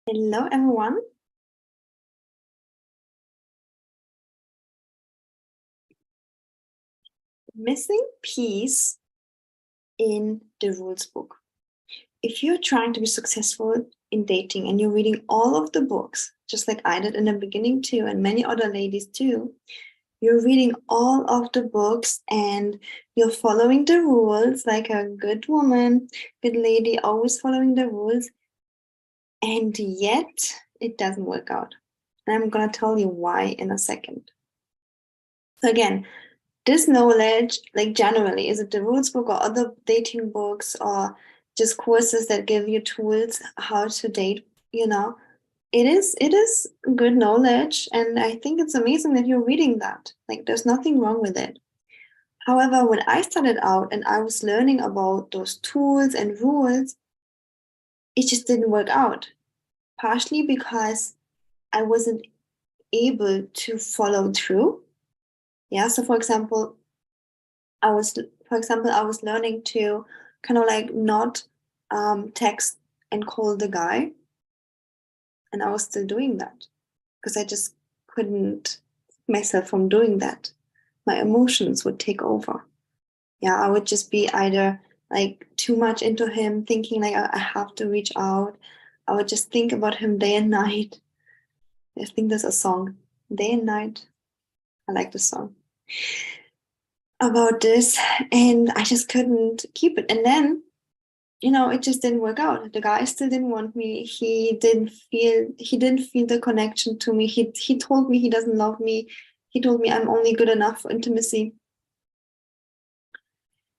Hello, everyone. Missing piece in the rules book. If you're trying to be successful in dating and you're reading all of the books, just like I did in the beginning too, and many other ladies too, you're reading all of the books and you're following the rules like a good woman, good lady, always following the rules, and yet it doesn't work out. And I'm going to tell you why in a second. So again, this knowledge, like generally, is it the rules book or other dating books or just courses that give you tools how to date, it is good knowledge, and I think it's amazing that you're reading that. Like there's nothing wrong with it. However, when I started out and I was learning about those tools and rules, it just didn't work out. Partially because I wasn't able to follow through. Yeah. So I was learning to kind of like not text and call the guy, and I was still doing that because I just couldn't keep myself from doing that. My emotions would take over. Yeah, I would just be either like too much into him, thinking like I have to reach out. I would just think about him day and night. I think there's a song, Day and Night. I like the song about this, and I just couldn't keep it. And then it just didn't work out. The guy still didn't want me. He didn't feel the connection to me. He told me he doesn't love me. He told me I'm only good enough for intimacy.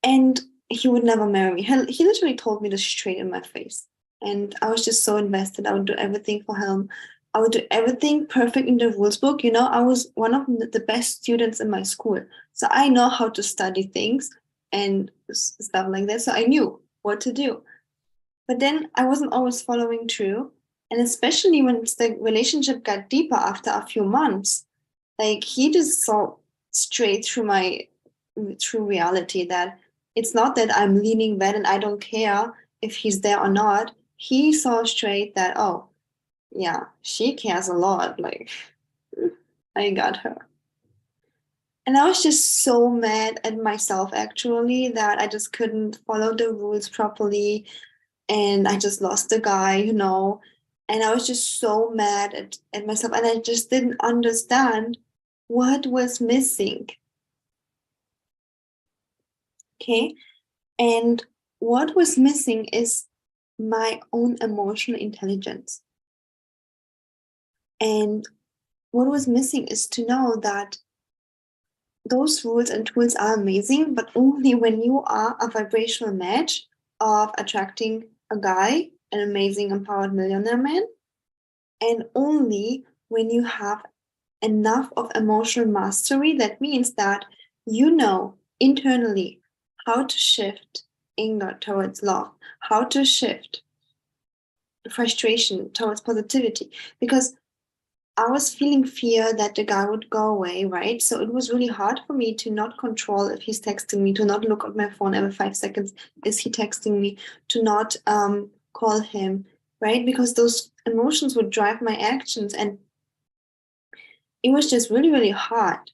And he would never marry me. He literally told me this straight in my face. And I was just so invested. I would do everything for him. I would do everything perfect in the rules book. I was one of the best students in my school. So I know how to study things and stuff like that. So I knew what to do. But then I wasn't always following through. And especially when the relationship got deeper after a few months, like he just saw straight through my true reality that it's not that I'm leaning bad and I don't care if he's there or not. He saw straight that, oh, yeah, she cares a lot. Like, I got her. And I was just so mad at myself actually that I just couldn't follow the rules properly, and I just lost the guy. And I was just so mad at myself, and I just didn't understand what was missing. Okay. And what was missing is my own emotional intelligence. And what was missing is to know that those rules and tools are amazing, but only when you are a vibrational match of attracting a guy, an amazing, empowered millionaire man, and only when you have enough of emotional mastery. That means that you know internally how to shift anger towards love, how to shift frustration towards positivity. Because I was feeling fear that the guy would go away, right? So it was really hard for me to not control if he's texting me, to not look at my phone every 5 seconds. Is he texting me? To not call him, right? Because those emotions would drive my actions, and it was just really, really hard.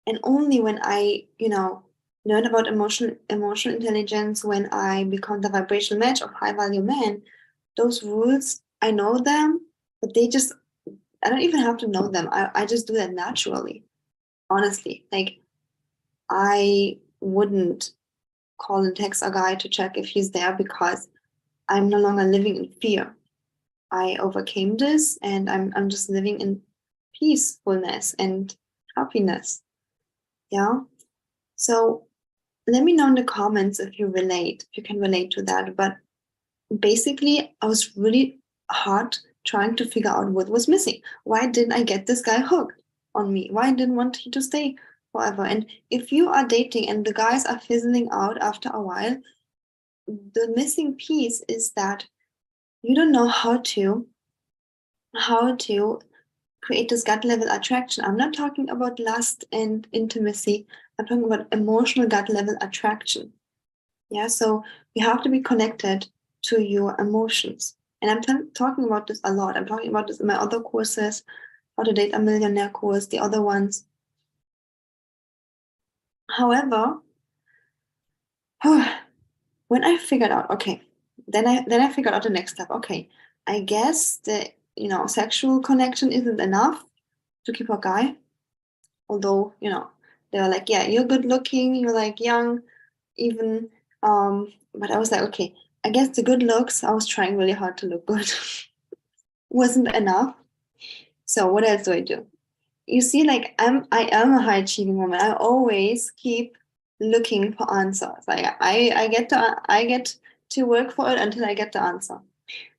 And only when I, learned about emotional intelligence, when I become the vibrational match of high value men, those rules, I know them, but I don't even have to know them. I just do that naturally. Honestly. Like I wouldn't call and text a guy to check if he's there because I'm no longer living in fear. I overcame this, and I'm just living in peacefulness and happiness. Yeah. So let me know in the comments if you can relate to that. But basically, I was really hard trying to figure out what was missing. Why didn't I get this guy hooked on me? Why didn't want he to stay forever? And if you are dating and the guys are fizzling out after a while, the missing piece is that you don't know how to create this gut level attraction. I'm not talking about lust and intimacy. I'm talking about emotional gut level attraction. Yeah, so you have to be connected to your emotions. And I'm talking about this a lot. I'm talking about this in my other courses, How to Date a Millionaire course, the other ones. However, when I figured out, okay, then I figured out the next step. Okay, I guess the sexual connection isn't enough to keep a guy. Although they were like, yeah, you're good looking, you're like young, even. But I was like, okay, I guess the good looks. I was trying really hard to look good. Wasn't enough. So what else do I do? You see, like I am a high achieving woman. I always keep looking for answers. Like I get to work for it until I get the answer.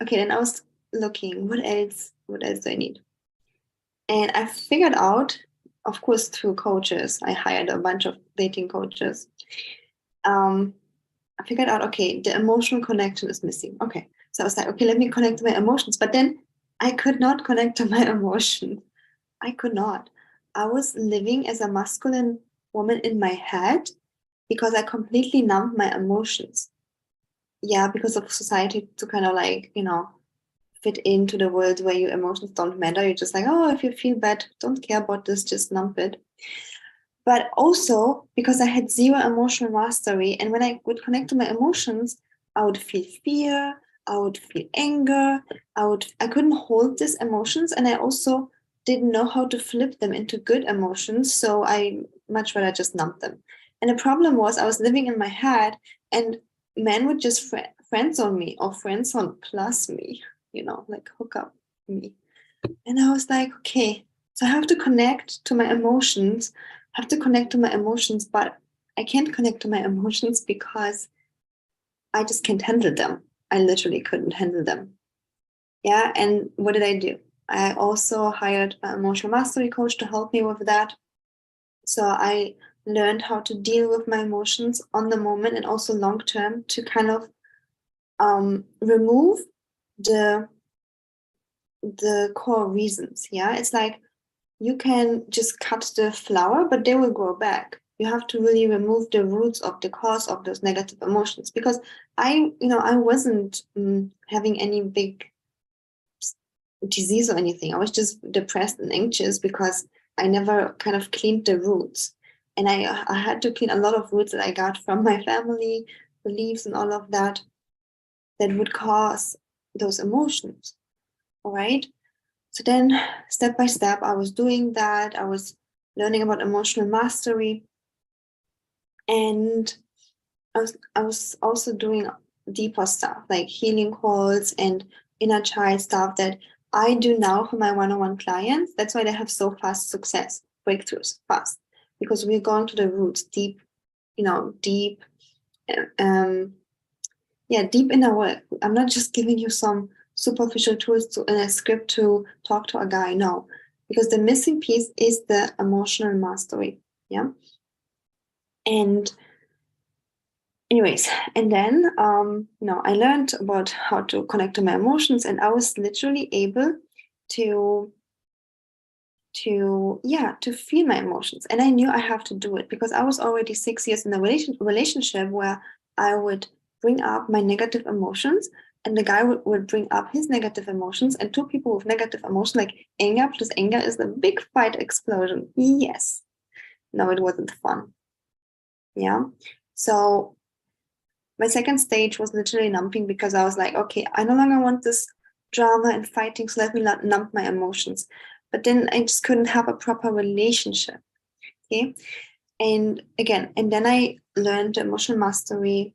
Okay, then I was looking, what else do I need? And I figured out, of course, through coaches. I hired a bunch of dating coaches. I figured out, okay, the emotional connection is missing. Okay, so I was like, okay, let me connect to my emotions. But then I could not connect to my emotions. I could not. I was living as a masculine woman in my head because I completely numbed my emotions. Yeah, because of society to kind of like, fit into the world where your emotions don't matter. You're just like, oh, if you feel bad, don't care about this, just numb it. But also because I had zero emotional mastery. And when I would connect to my emotions, I would feel fear, I would feel anger, I couldn't hold these emotions. And I also didn't know how to flip them into good emotions. So I much rather just numb them. And the problem was I was living in my head and men would just friend zone me or friend zone plus me, like hook up me. And I was like, okay, so I have to connect to my emotions, but I can't connect to my emotions because I just can't handle them. I literally couldn't handle them. Yeah. And what did I do? I also hired an emotional mastery coach to help me with that. So I learned how to deal with my emotions on the moment and also long term to kind of remove the core reasons. Yeah. It's like you can just cut the flower, but they will grow back. You have to really remove the roots of the cause of those negative emotions because I wasn't having any big disease or anything. I was just depressed and anxious because I never kind of cleaned the roots. And I had to clean a lot of roots that I got from my family, beliefs, and all of that would cause those emotions. All right. So then, step by step, I was doing that. I was learning about emotional mastery. And I was also doing deeper stuff like healing calls and inner child stuff that I do now for my one-on-one clients. That's why they have so fast success, breakthroughs fast, because we're going to the roots deep, deep, um, deep inner work. I'm not just giving you some superficial tools in a script to talk to a guy. No, because the missing piece is the emotional mastery. Yeah. And anyways, and then I learned about how to connect to my emotions, and I was literally able to feel my emotions. And I knew I have to do it because I was already 6 years in a relationship where I would bring up my negative emotions and the guy would bring up his negative emotions, and two people with negative emotions like anger plus anger is a big fight explosion. Yes. No, it wasn't fun. Yeah. So my second stage was literally numbing because I was like, okay, I no longer want this drama and fighting, so let me numb my emotions. But then I just couldn't have a proper relationship. Okay. And then I learned emotional mastery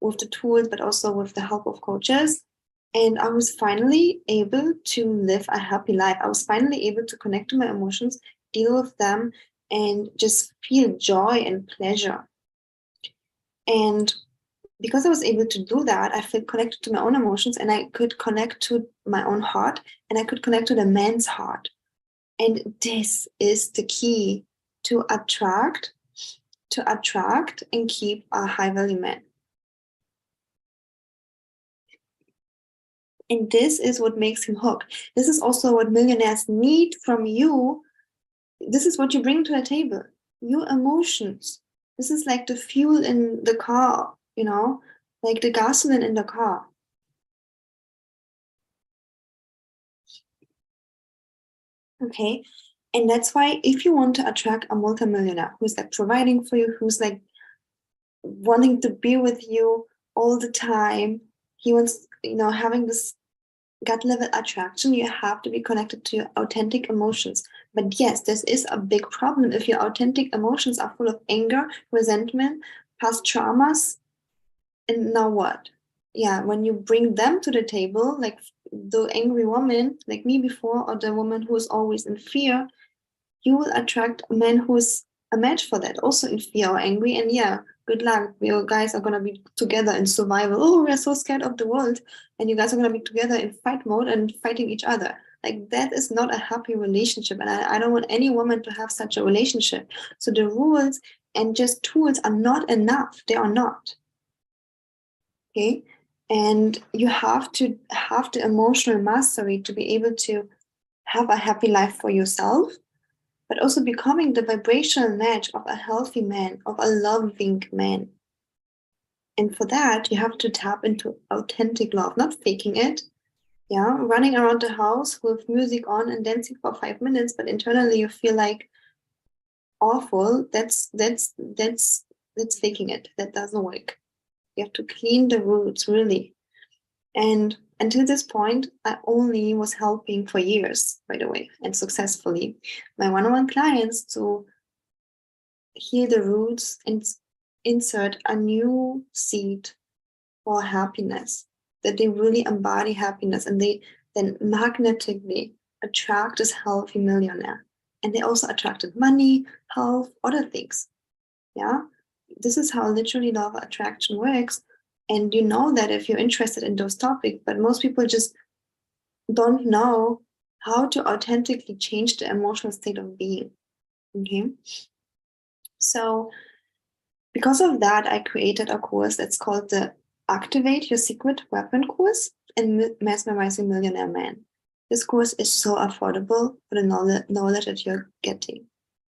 with the tools, but also with the help of coaches. And I was finally able to live a happy life. I was finally able to connect to my emotions, deal with them, and just feel joy and pleasure. And because I was able to do that, I felt connected to my own emotions and I could connect to my own heart and I could connect to the man's heart. And this is the key to attract and keep a high value man. And this is what makes him hook. This is also what millionaires need from you. This is what you bring to the table. Your emotions. This is like the fuel in the car, like the gasoline in the car. Okay. And that's why if you want to attract a multimillionaire who's like providing for you, who's like wanting to be with you all the time, he wants, having this gut level attraction, you have to be connected to your authentic emotions. But yes, this is a big problem if your authentic emotions are full of anger, resentment, past traumas, and now what? Yeah, when you bring them to the table, like the angry woman, like me before, or the woman who is always in fear, you will attract a man who's a match for that, also in fear or angry. And yeah, good luck. You guys are gonna be together in survival. Oh, we're so scared of the world, and you guys are gonna be together in fight mode and fighting each other. Like that is not a happy relationship, and I don't want any woman to have such a relationship. So the rules and just tools are not enough. They are not. Okay, and you have to have the emotional mastery to be able to have a happy life for yourself, but also becoming the vibrational match of a healthy man, of a loving man. And for that, you have to tap into authentic love, not faking it. Yeah, running around the house with music on and dancing for 5 minutes, but internally you feel like awful. That's faking it. That doesn't work. You have to clean the roots, really. And until this point, I only was helping for years, by the way, and successfully my one-on-one clients to heal the roots and insert a new seed for happiness, that they really embody happiness and they then magnetically attract this healthy millionaire. And they also attracted money, health, other things. Yeah. This is how literally law of attraction works. And you know that if you're interested in those topics, but most people just don't know how to authentically change the emotional state of being. Okay. So because of that, I created a course that's called the Activate Your Secret Weapon course and Mesmerizing Millionaire Man. This course is so affordable for the knowledge that you're getting.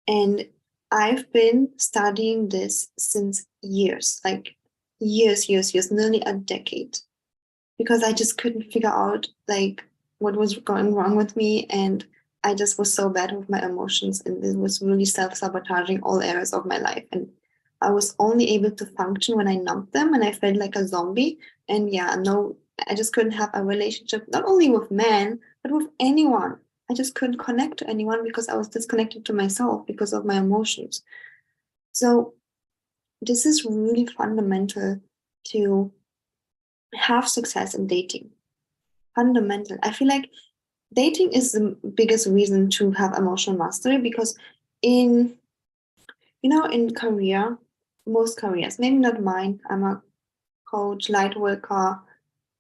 And I've been studying this since years, like years, nearly a decade, because I just couldn't figure out like what was going wrong with me. And I just was so bad with my emotions, and it was really self-sabotaging all areas of my life. And I was only able to function when I numbed them, and I felt like a zombie. And yeah, no, I just couldn't have a relationship, not only with men, but with anyone. I just couldn't connect to anyone because I was disconnected to myself because of my emotions. So this is really fundamental to have success in dating. Fundamental. I feel like dating is the biggest reason to have emotional mastery, because in in career, most careers, maybe not mine, I'm a coach, light worker.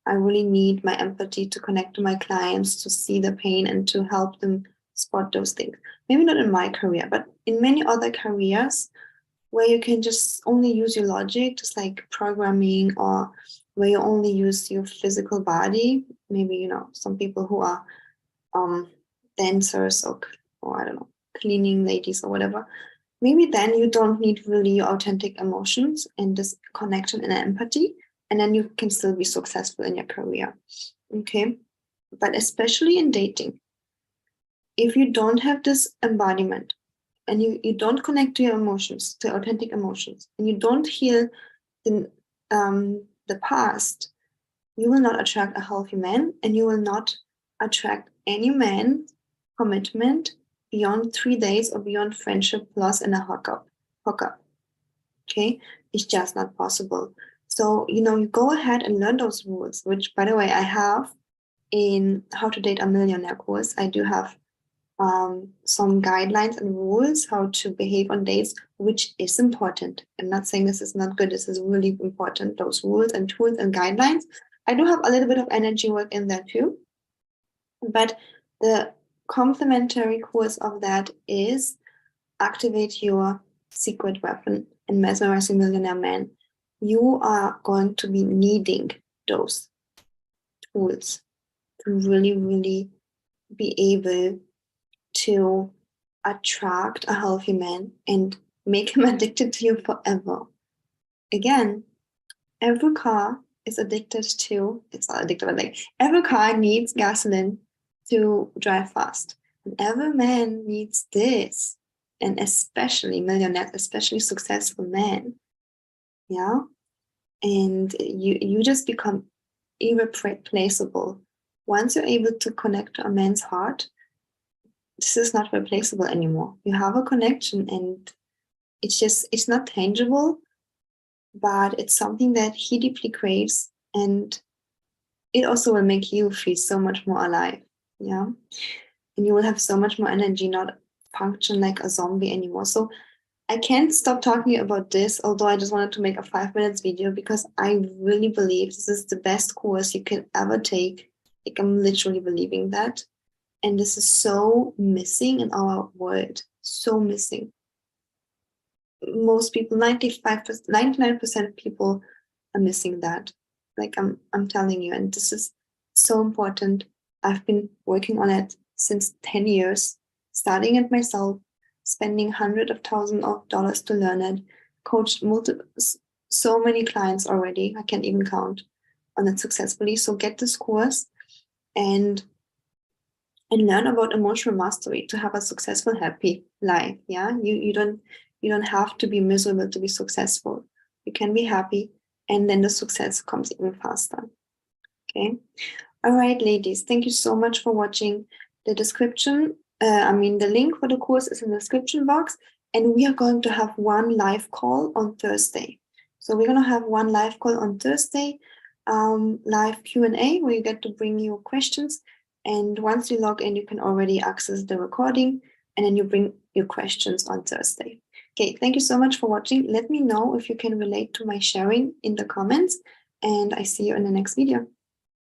I really need my empathy to connect to my clients, to see the pain and to help them spot those things. Maybe not in my career, but in many other careers where you can just only use your logic, just like programming, or where you only use your physical body. Maybe, some people who are um, dancers, or I don't know, cleaning ladies or whatever. Maybe then you don't need really your authentic emotions and this connection and empathy, and then you can still be successful in your career. Okay. But especially in dating, if you don't have this embodiment and you don't connect to your emotions, to authentic emotions, and you don't heal the past, you will not attract a healthy man, and you will not attract any man commitment beyond 3 days or beyond friendship plus and a hookup. Okay, it's just not possible. So you go ahead and learn those rules, which, by the way, I have in How to Date a Millionaire course. I do have some guidelines and rules how to behave on dates, which is important. I'm not saying this is not good. This is really important. Those rules and tools and guidelines. I do have a little bit of energy work in there too, but the complementary course of that is Activate Your Secret Weapon and Mesmerizing Millionaire Man. You are going to be needing those tools to really, really be able to attract a healthy man and make him addicted to you forever. Again, every car is addicted to, it's not addicted, but like every car needs gasoline to drive fast. And every man needs this, and especially millionaires, especially successful men. Yeah. And you just become irreplaceable. Once you're able to connect to a man's heart, this is not replaceable anymore. You have a connection, and it's not tangible, but it's something that he deeply craves, and it also will make you feel so much more alive. Yeah. And you will have so much more energy, not function like a zombie anymore. So I can't stop talking about this, although I just wanted to make a 5 minutes video, because I really believe this is the best course you can ever take. Like, I'm literally believing that. And this is so missing in our world, so missing. Most people, 95%, 99% of people are missing that. Like, I'm telling you, and this is so important. I've been working on it since 10 years, starting it myself, spending hundreds of thousands of dollars to learn it, coached so many clients already. I can't even count on it successfully. So get this course and learn about emotional mastery to have a successful, happy life. Yeah, you don't have to be miserable to be successful. You can be happy, and then the success comes even faster. Okay. All right, ladies, thank you so much for watching. The description, the link for the course is in the description box, and we are going to have one live call on Thursday. So we're going to have one live call on Thursday, live Q&A, where you get to bring your questions. And once you log in, you can already access the recording, and then you bring your questions on Thursday. Okay, thank you so much for watching. Let me know if you can relate to my sharing in the comments, and I see you in the next video.